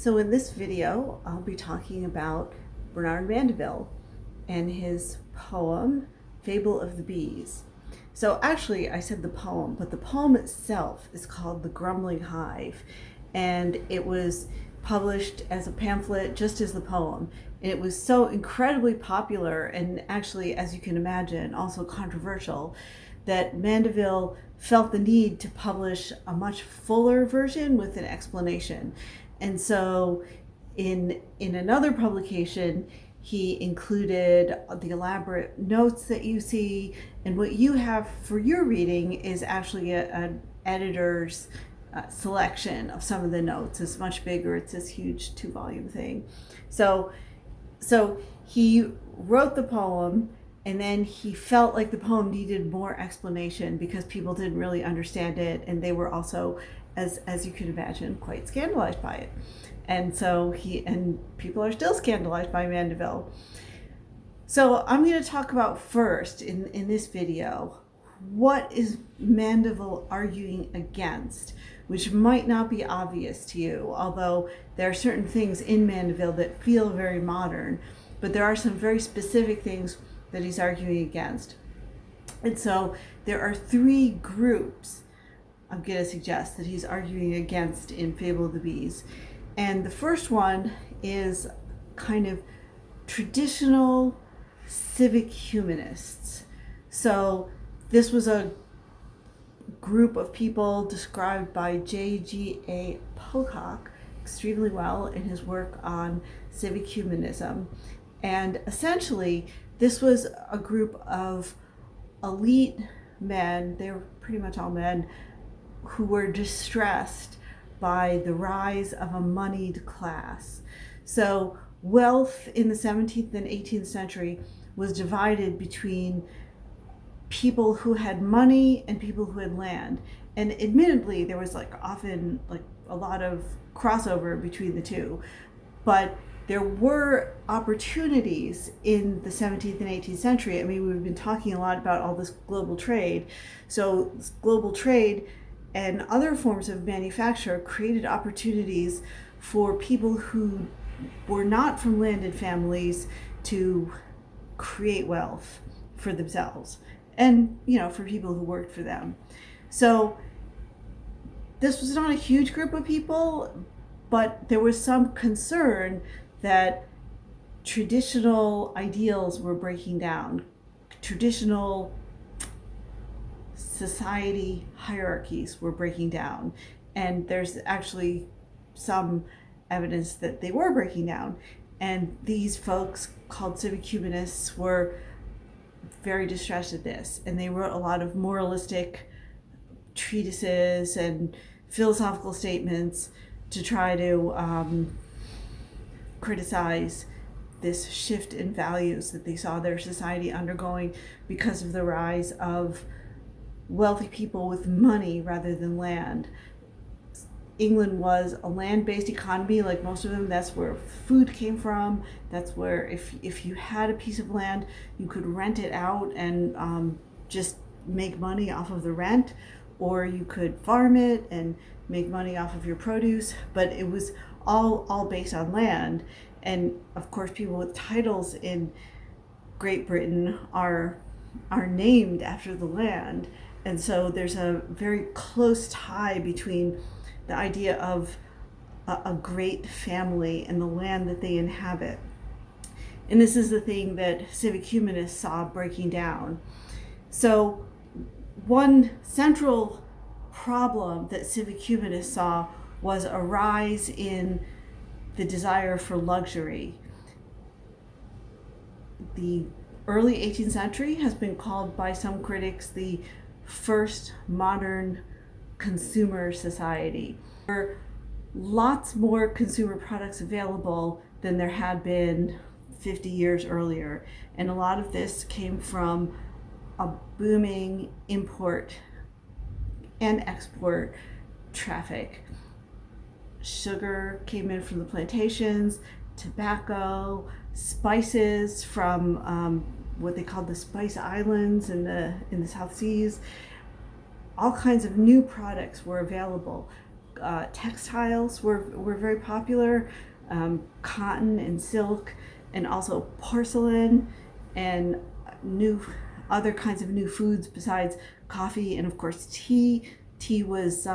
So in this video, I'll be talking about Bernard Mandeville and his poem, Fable of the Bees. So actually, I said the poem, but the poem itself is called The Grumbling Hive, and it was published as a pamphlet just as the poem. And it was so incredibly popular and actually, as you can imagine, also controversial, that Mandeville felt the need to publish a much fuller version with an explanation. And so in another publication, he included the elaborate notes that you see, and what you have for your reading is actually an editor's selection of some of the notes. It's much bigger. It's this huge 2-volume thing. So he wrote the poem, and then he felt like the poem needed more explanation because people didn't really understand it, and they were also, as you can imagine, quite scandalized by it. And so people are still scandalized by Mandeville. So I'm going to talk about first in this video, what is Mandeville arguing against, which might not be obvious to you, although there are certain things in Mandeville that feel very modern, but there are some very specific things that he's arguing against. And so there are 3 groups I'm going to suggest that he's arguing against in Fable of the Bees. And the first one is kind of traditional civic humanists. So this was a group of people described by J.G.A. Pocock extremely well in his work on civic humanism. And essentially, this was a group of elite men, they were pretty much all men, who were distressed by the rise of a moneyed class. So wealth in the 17th and 18th century was divided between people who had money and people who had land. And admittedly, there was often a lot of crossover between the two. But there were opportunities in the 17th and 18th century. I mean, we've been talking a lot about all this global trade. So this global trade and other forms of manufacture created opportunities for people who were not from landed families to create wealth for themselves and, for people who worked for them. So this was not a huge group of people, but there was some concern that traditional ideals were breaking down, traditional society hierarchies were breaking down, and there's actually some evidence that they were breaking down. And these folks called civic humanists were very distressed at this, and they wrote a lot of moralistic treatises and philosophical statements to try to criticize this shift in values that they saw their society undergoing because of the rise of wealthy people with money rather than land. England was a land-based economy, like most of them. That's where food came from. That's where if you had a piece of land, you could rent it out and just make money off of the rent, or you could farm it and make money off of your produce. But it was all based on land. And of course, people with titles in Great Britain are named after the land. And so there's a very close tie between the idea of a great family and the land that they inhabit. And this is the thing that civic humanists saw breaking down. So one central problem that civic humanists saw was a rise in the desire for luxury. The early 18th century has been called by some critics the first modern consumer society. There were lots more consumer products available than there had been 50 years earlier, and a lot of this came from a booming import and export traffic. Sugar came in from the plantations, tobacco, spices from what they called the Spice Islands in the South Seas. All kinds of new products were available. textiles were very popular, cotton and silk, and also porcelain, and other kinds of new foods besides coffee, and of course tea. Tea was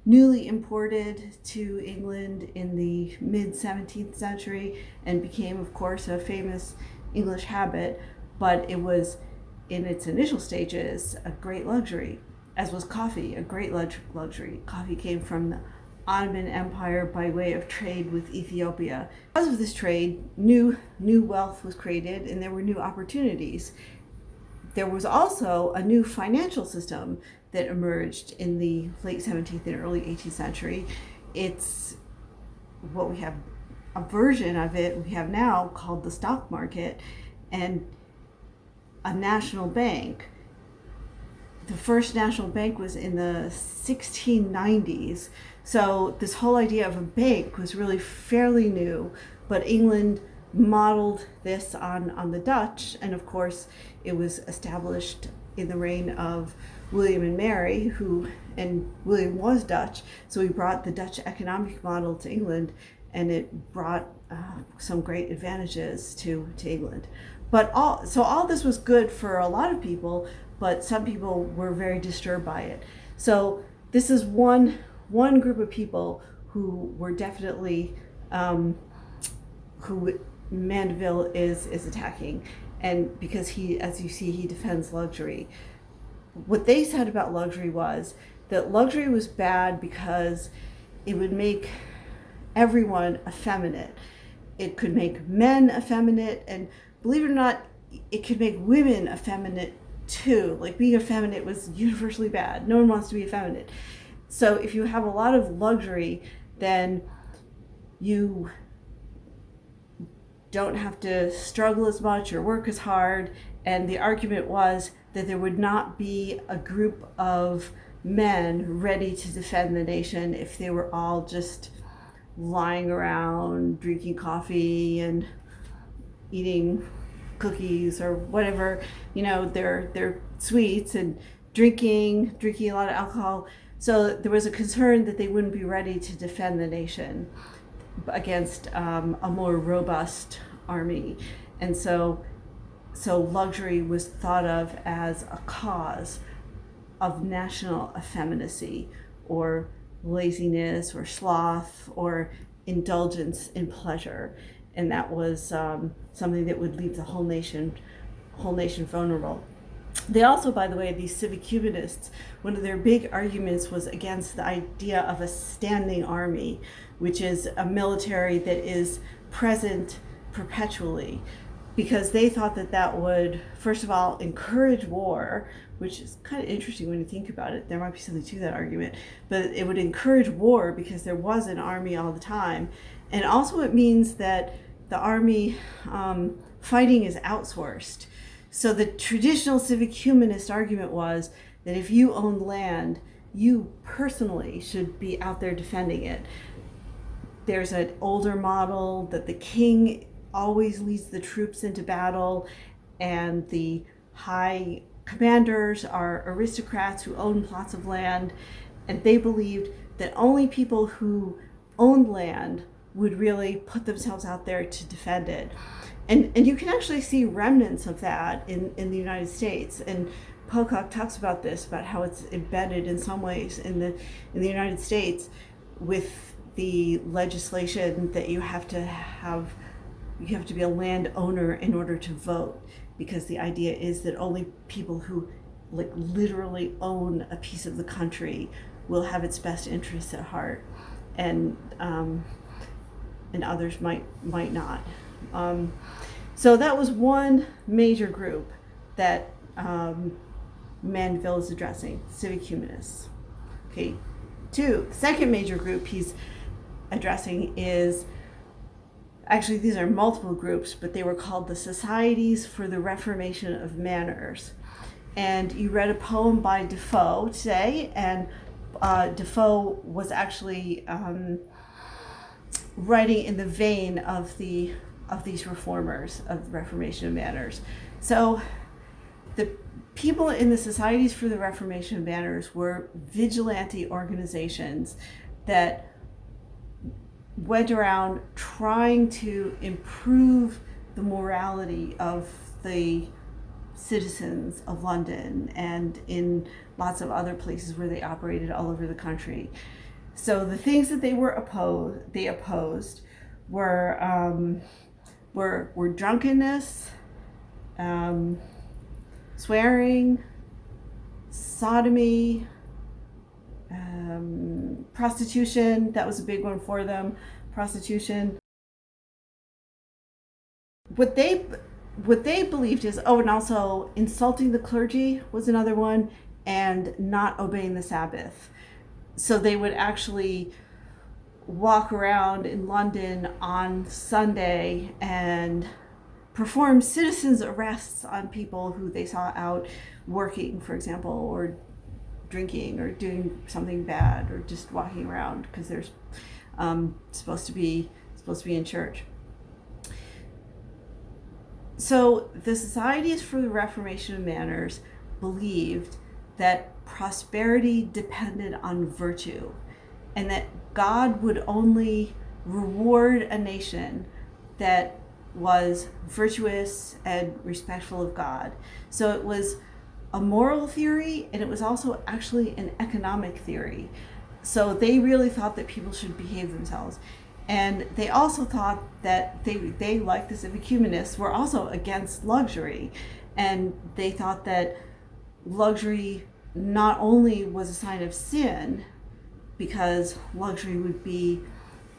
newly imported to England in the mid 17th century and became, of course, a famous English habit, but it was in its initial stages a great luxury, as was coffee, a great luxury. Coffee came from the Ottoman Empire by way of trade with Ethiopia. Because of this trade, new wealth was created and there were new opportunities. There was also a new financial system that emerged in the late 17th and early 18th century. It's what we have, a version of it we have now called the stock market, and a national bank. The first national bank was in the 1690s. So this whole idea of a bank was really fairly new, but England modeled this on the Dutch, and of course it was established in the reign of William and Mary, and William was Dutch, so he brought the Dutch economic model to England, and it brought some great advantages to England. But all this was good for a lot of people, but some people were very disturbed by it. So this is one group of people who were definitely who Mandeville is attacking, and because he, as you see, he defends luxury. What they said about luxury was that luxury was bad because it would make everyone effeminate. It could make men effeminate, and believe it or not, it could make women effeminate too. Like, being effeminate was universally bad. No one wants to be effeminate. So if you have a lot of luxury, then you don't have to struggle as much or work as hard. And the argument was that there would not be a group of men ready to defend the nation if they were all just lying around drinking coffee and eating cookies or whatever, their sweets, and drinking a lot of alcohol. So there was a concern that they wouldn't be ready to defend the nation against a more robust army. And so luxury was thought of as a cause of national effeminacy, or laziness, or sloth, or indulgence in pleasure. And that was something that would leave the whole nation vulnerable. They also, by the way, these civic humanists, one of their big arguments was against the idea of a standing army, which is a military that is present perpetually, because they thought that would, first of all, encourage war, which is kind of interesting when you think about it. There might be something to that argument, but it would encourage war because there was an army all the time. And also it means that the army fighting is outsourced. So the traditional civic humanist argument was that if you own land, you personally should be out there defending it. There's an older model that the king always leads the troops into battle, and the high commanders are aristocrats who own plots of land, and they believed that only people who owned land would really put themselves out there to defend it. And you can actually see remnants of that in the United States. And Pocock talks about this, about how it's embedded in some ways in the United States, with the legislation that you have to be a landowner in order to vote, because the idea is that only people who literally own a piece of the country will have its best interests at heart, and others might not. So that was one major group that Mandeville is addressing, civic humanists. Okay, second major group he's addressing is, actually these are multiple groups, but they were called the Societies for the Reformation of Manners. And you read a poem by Defoe today, and Defoe was actually writing in the vein of these reformers of the Reformation of Manners. So the people in the Societies for the Reformation of Manners were vigilante organizations that went around trying to improve the morality of the citizens of London and in lots of other places where they operated all over the country. So the things that they opposed were drunkenness, swearing, sodomy, prostitution. That was a big one for them. Prostitution. What they believed is, and also insulting the clergy was another one, and not obeying the Sabbath. So they would actually walk around in London on Sunday and perform citizens' arrests on people who they saw out working, for example, or drinking or doing something bad, or just walking around because they're supposed to be in church. So the Societies for the Reformation of Manners believed that prosperity depended on virtue, and that God would only reward a nation that was virtuous and respectful of God. So it was a moral theory, and it was also actually an economic theory. So they really thought that people should behave themselves. And they also thought that they like the civic humanists, were also against luxury. And they thought that luxury not only was a sign of sin, because luxury would be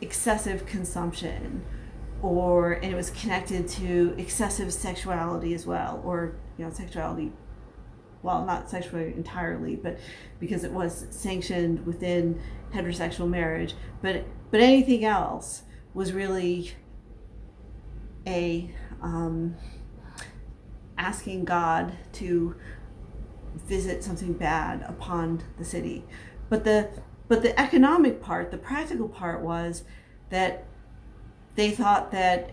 excessive consumption, and it was connected to excessive sexuality as well, or sexuality, well, not sexuality entirely, but because it was sanctioned within heterosexual marriage, but anything else was really asking God to visit something bad upon the city. But the economic part, the practical part, was that they thought that,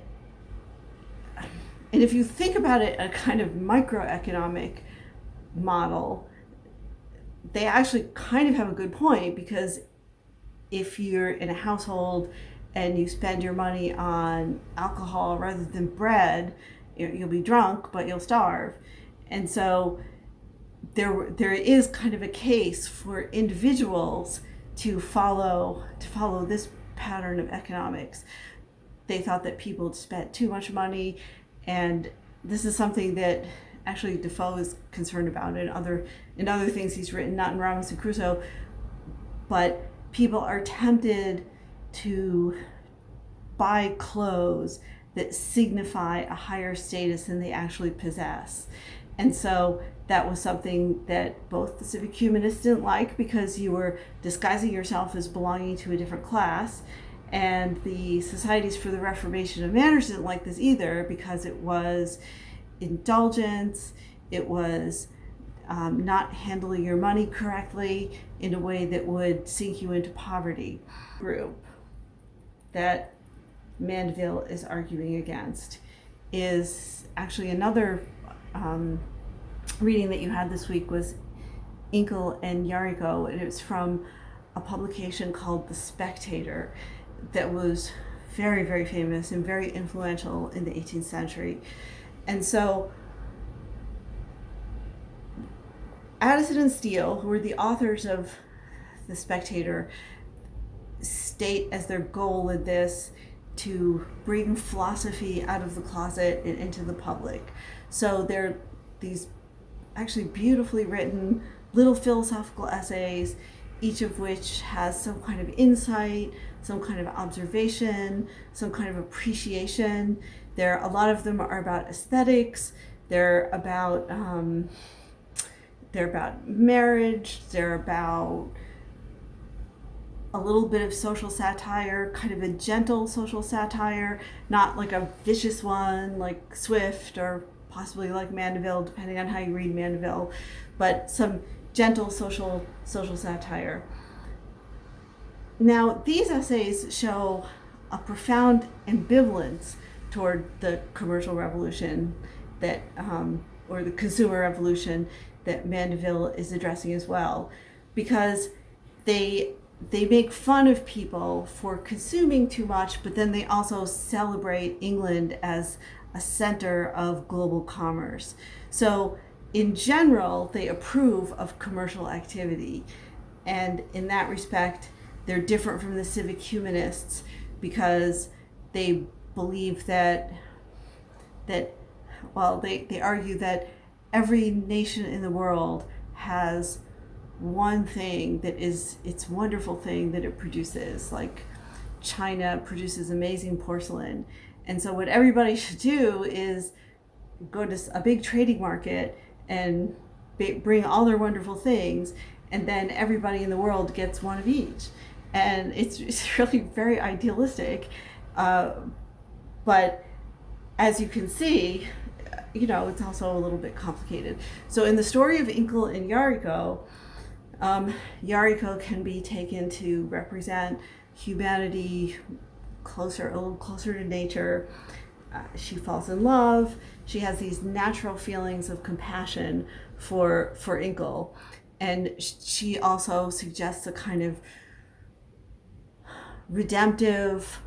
and if you think about it, a kind of microeconomic model, they actually kind of have a good point, because if you're in a household and you spend your money on alcohol rather than bread, you'll be drunk, but you'll starve. And so there is kind of a case for individuals to follow this pattern of economics. They thought that people spent too much money, and this is something that actually Defoe is concerned about in other things he's written, not in Robinson Crusoe, but people are tempted to buy clothes that signify a higher status than they actually possess. And so that was something that both the civic humanists didn't like, because you were disguising yourself as belonging to a different class, and the Societies for the Reformation of Manners didn't like this either, because it was indulgence, it was not handling your money correctly in a way that would sink you into poverty. Group that Mandeville is arguing against is actually another reading that you had this week was Inkel and Yariko, and it was from a publication called The Spectator that was very, very famous and very influential in the 18th century. And so Addison and Steele, who were the authors of The Spectator, state as their goal in this to bring philosophy out of the closet and into the public. So they're these actually beautifully written little philosophical essays, each of which has some kind of insight, some kind of observation, some kind of appreciation. A lot of them are about aesthetics. They're about marriage. They're about a little bit of social satire, kind of a gentle social satire, not like a vicious one like Swift or possibly like Mandeville, depending on how you read Mandeville, but some gentle social satire. Now, these essays show a profound ambivalence toward the commercial revolution that, or the consumer revolution that Mandeville is addressing as well, because they they make fun of people for consuming too much, but then they also celebrate England as a center of global commerce. So in general, they approve of commercial activity. And in that respect, they're different from the civic humanists because they believe that they argue that every nation in the world has one thing that is its wonderful thing that it produces. Like China produces amazing porcelain. And so what everybody should do is go to a big trading market and bring all their wonderful things, and then everybody in the world gets one of each. And it's really very idealistic. But as you can see, it's also a little bit complicated. So in the story of Inkle and Yariko, Yariko can be taken to represent humanity a little closer to nature. She falls in love. She has these natural feelings of compassion for Inkle. And she also suggests a kind of redemptive,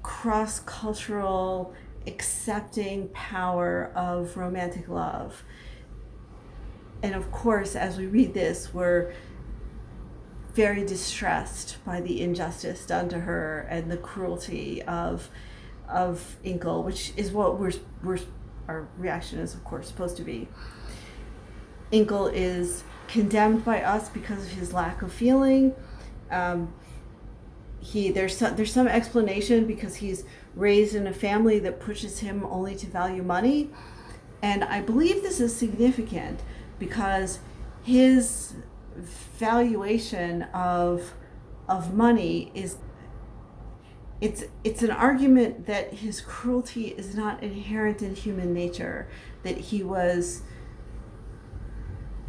cross-cultural, accepting power of romantic love. And of course, as we read this, we're very distressed by the injustice done to her and the cruelty of Inkle, which is what our reaction is, of course, supposed to be. Inkle is condemned by us because of his lack of feeling. There's some explanation because he's raised in a family that pushes him only to value money, and I believe this is significant because his valuation of money is it's an argument that his cruelty is not inherent in human nature, that he was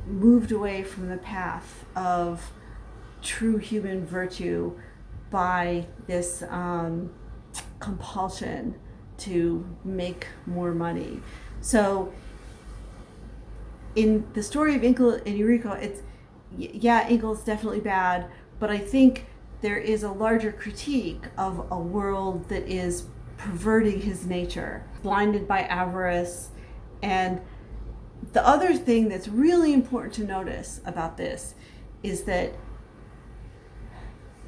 moved away from the path of true human virtue by this compulsion to make more money. So in the story of Inkle and Yariko, Inkle's definitely bad, but I think there is a larger critique of a world that is perverting his nature, blinded by avarice. And the other thing that's really important to notice about this is that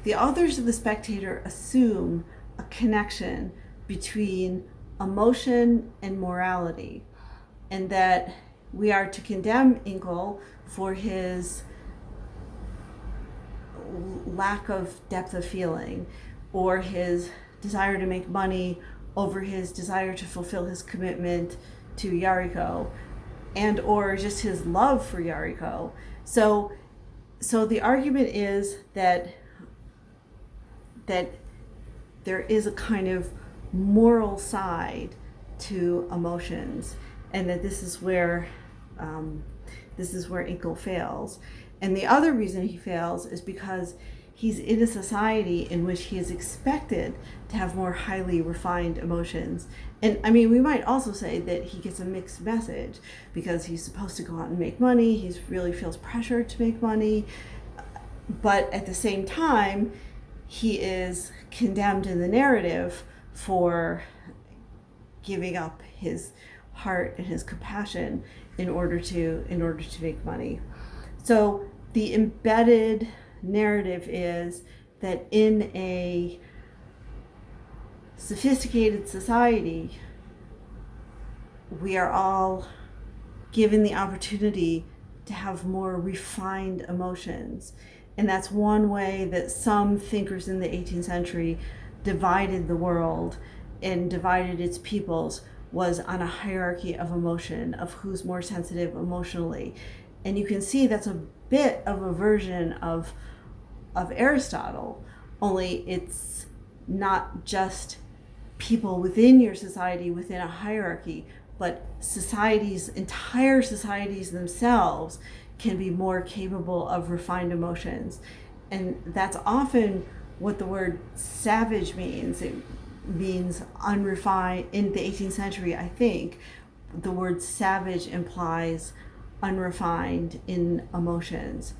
the authors of The Spectator assume a connection between emotion and morality, and that we are to condemn Inkle for his lack of depth of feeling, or his desire to make money over his desire to fulfill his commitment to Yariko, and or just his love for Yariko. So the argument is that there is a kind of moral side to emotions, and that this is where Inkle fails. And the other reason he fails is because he's in a society in which he is expected to have more highly refined emotions. And I mean, we might also say that he gets a mixed message because he's supposed to go out and make money. He really feels pressured to make money. But at the same time, he is condemned in the narrative for giving up his heart and his compassion in order to make money. So the embedded narrative is that in a sophisticated society, we are all given the opportunity to have more refined emotions. And that's one way that some thinkers in the 18th century divided the world and divided its peoples, was on a hierarchy of emotion, of who's more sensitive emotionally. And you can see that's a bit of a version of Aristotle, only it's not just people within your society within a hierarchy, but entire societies themselves can be more capable of refined emotions. And that's often what the word savage means. It means unrefined. In the 18th century, I think, the word savage implies unrefined in emotions.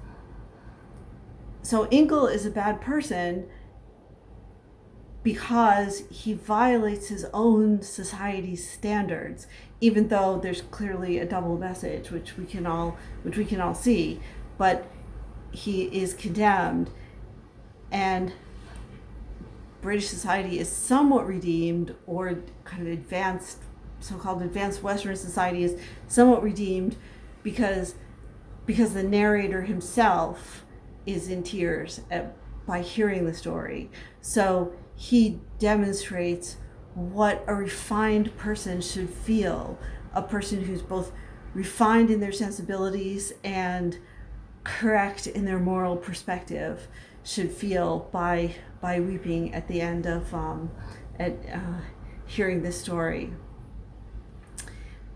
So Inkle is a bad person because he violates his own society's standards, even though there's clearly a double message, which we can all see, but he is condemned, and British society is somewhat redeemed, or kind of advanced, so-called advanced Western society is somewhat redeemed because the narrator himself is in tears by hearing the story. So he demonstrates what a refined person should feel, a person who's both refined in their sensibilities and correct in their moral perspective should feel by weeping at the end of hearing this story.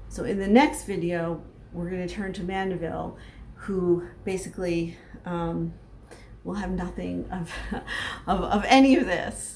So in the next video, we're going to turn to Mandeville, who basically will have nothing of any of this.